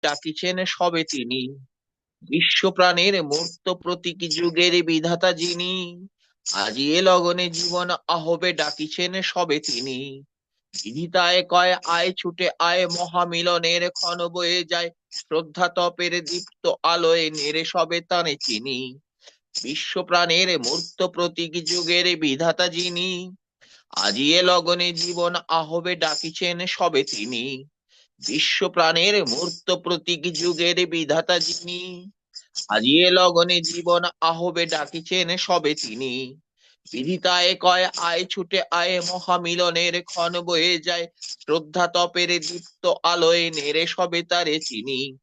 ডাকিছেন সবে তিনি, বিশ্ব প্রাণের মূর্ত প্রতীকী যুগের বিধাতা যিনি, আজি এ লগনে জীবন আহবে ডাকিছেন সবে তিনি। বিধিতায় কয় আয় ছুটে আয়, মহামিলনের ক্ষণ বয়ে যায়, শ্রদ্ধা তপের দীপ্ত আলোয় নেড়ে সবে তানে চিনি। বিশ্ব প্রাণের মূর্ত প্রতীক যুগের বিধাতা যিনি, আজি এ লগনে জীবন আহবে ডাকিছেন সবে তিনি। বিশ্ব প্রাণের মূর্ত প্রতীক যুগের বিধাতা যিনি, আজি এ লগনে জীবন আহবে ডাকিছেন সবে তিনি। বিধিতায় কয় আয় ছুটে আয়, মহামিলনের ক্ষণ বয়ে যায়, শ্রদ্ধা তপের দীপ্ত আলোয় নেড়ে সবে তারে চিনি।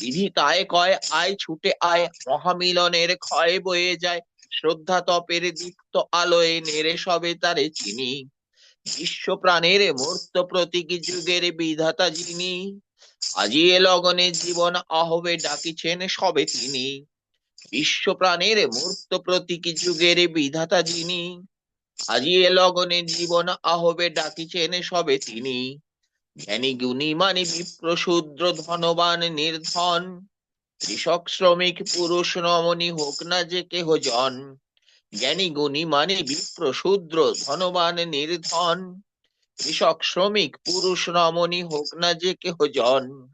বিধিতায় কয় আয় ছুটে আয়, মহামিলনের ক্ষয় বয়ে যায়, শ্রদ্ধা তপের দীপ্ত আলোয় নেড়ে সবে তারে চিনি। বিশ্ব প্রাণের মূর্ত প্রতীকী যুগের বিধাতা যিনি, আজি এ লগনে জীবন আহবে ডাকিছেন সবে তিনি। বিশ্ব প্রাণের মূর্ত প্রতীকী যুগের বিধাতা যিনি, আজি এ লগনে জীবন আহবে ডাকিছেন সবে তিনি। জ্ঞানী গুণী মানে বিপ্র শূদ্র ধনবান নির্ধন, কৃষক শ্রমিক পুরুষ রমণী হোক না যে কেহ জন। জ্ঞানী গুণী মানে বিপ্র শূদ্র ধনবান নির্ধন, কৃষক শ্রমিক পুরুষ রমণী হোক না যে কেহ জন।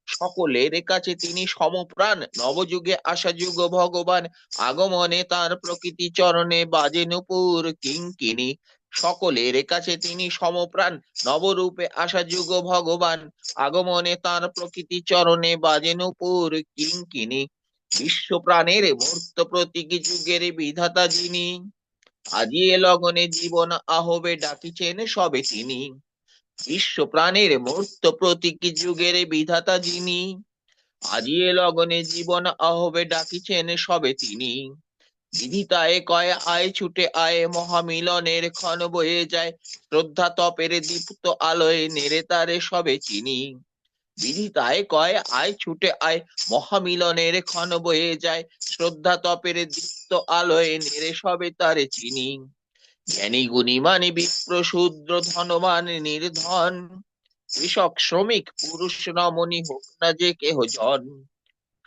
সকলের কাছে তিনি সমপ্রাণ, নবযুগে আসা যুগ ভগবান, আগমনে তার প্রকৃতি চরণে বাজে নূপুর কিঙ্কিনি। সকলের কাছে তিনি সমপ্রাণ, নবরূপে আসা যুগ ভগবান, আগমনে তার প্রকৃতি চরণে বাজে নূপুর কিঙ্কিনি। বিশ্ব প্রাণের মূর্ত প্রতীকী যুগের বিধাতা যিনি, আজি এ লগনে জীবন আহবে ডাকিছেন সবে তিনি। বিশ্ব প্রাণের মূর্ত প্রতীকী যুগের বিধাতা যিনি, আজি এ লগনে জীবন আহবে ডাকিছেন সবে তিনি। বিধিতায় কয় আয় ছুটে আয়, মহামিলনের ক্ষণ বয়ে যায়, শ্রদ্ধা তপের দীপ্ত আলোয় নেড়ে তারে সবে চিনি। বিধিতায় কয় আয় ছুটে আয়, মহামিলনের ক্ষণ বয়ে যায়, শ্রদ্ধা তপের দীপ্ত আলোয় নেড়ে সবে তারে চিনি। জ্ঞানী গুণী মানে বিপ্র শূদ্র ধনবান নির্ধন, কৃষক শ্রমিক পুরুষ রমণী হোক না যে কেহ জন।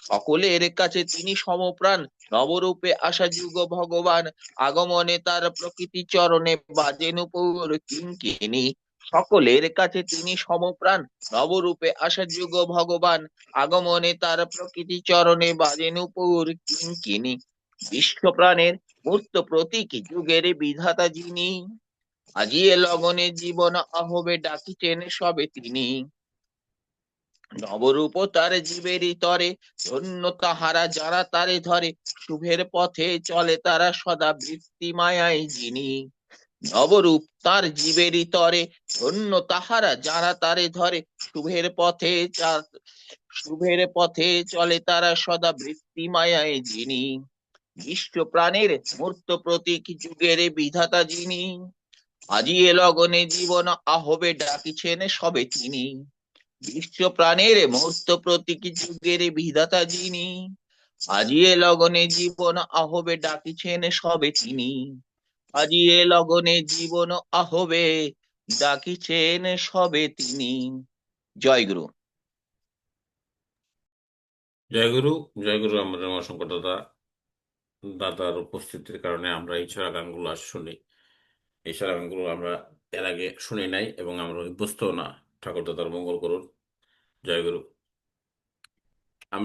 সকলের কাছে তিনি সমপ্রাণ, নবরূপে আসা যুগ ভগবান, আগমনে তার প্রকৃতি চরণে বাজে নূপুর কিঙ্কিনি। সকলের কাছে তিনি সমপ্রাণ, নবরূপে আসা যুগ ভগবান, আগমনে তার প্রকৃতি চরণে বাজে নূপুর কিঙ্কিনি। বিশ্ব প্রাণের মূর্ত প্রতীকী যুগের বিধাতা যিনি, আজি এ লগনে জীবন আহবে ডাকিছেন সবে তিনি। নবরূপ তার জীবেরই তরে, ধন্য তাহারা যারা তারে ধরে, শুভের পথে চলে তারা সদা বৃত্তি মায়ায় যিনি। নবরূপ তার জীবেরই তরে, ধন্য তাহারা যারা তারে ধরে, শুভের পথে চলে তারা সদা বৃত্তি মায়ায় যিনি। বিশ্ব প্রাণের মূর্ত প্রতীক যুগের বিধাতা যিনি, আজি এ লগনে জীবন আহবে ডাকিছেন সবে তিনি। বিশ্ব প্রাণের মূর্ত প্রতীকী যুগের বিধাতা যিনি, আজি এ লগনে জীবন আহবে ডাকিছেন সবে তিনি। আজি এ লগনে জীবন আহবে ডাকিছেন সবে তিনি। জয় গুরু। জয়গুরু। জয়গুরু। আমাদের অসংখ্য দাদার উপস্থিতির কারণে আমরা এই ছড়া গানগুলো আজ শুনি। এই ছড়া গানগুলো আমরা এর আগে শুনি নাই এবং আমরা অভ্যস্ত না। ঠাকুর দাদার মঙ্গল করুন। জয়গুরু।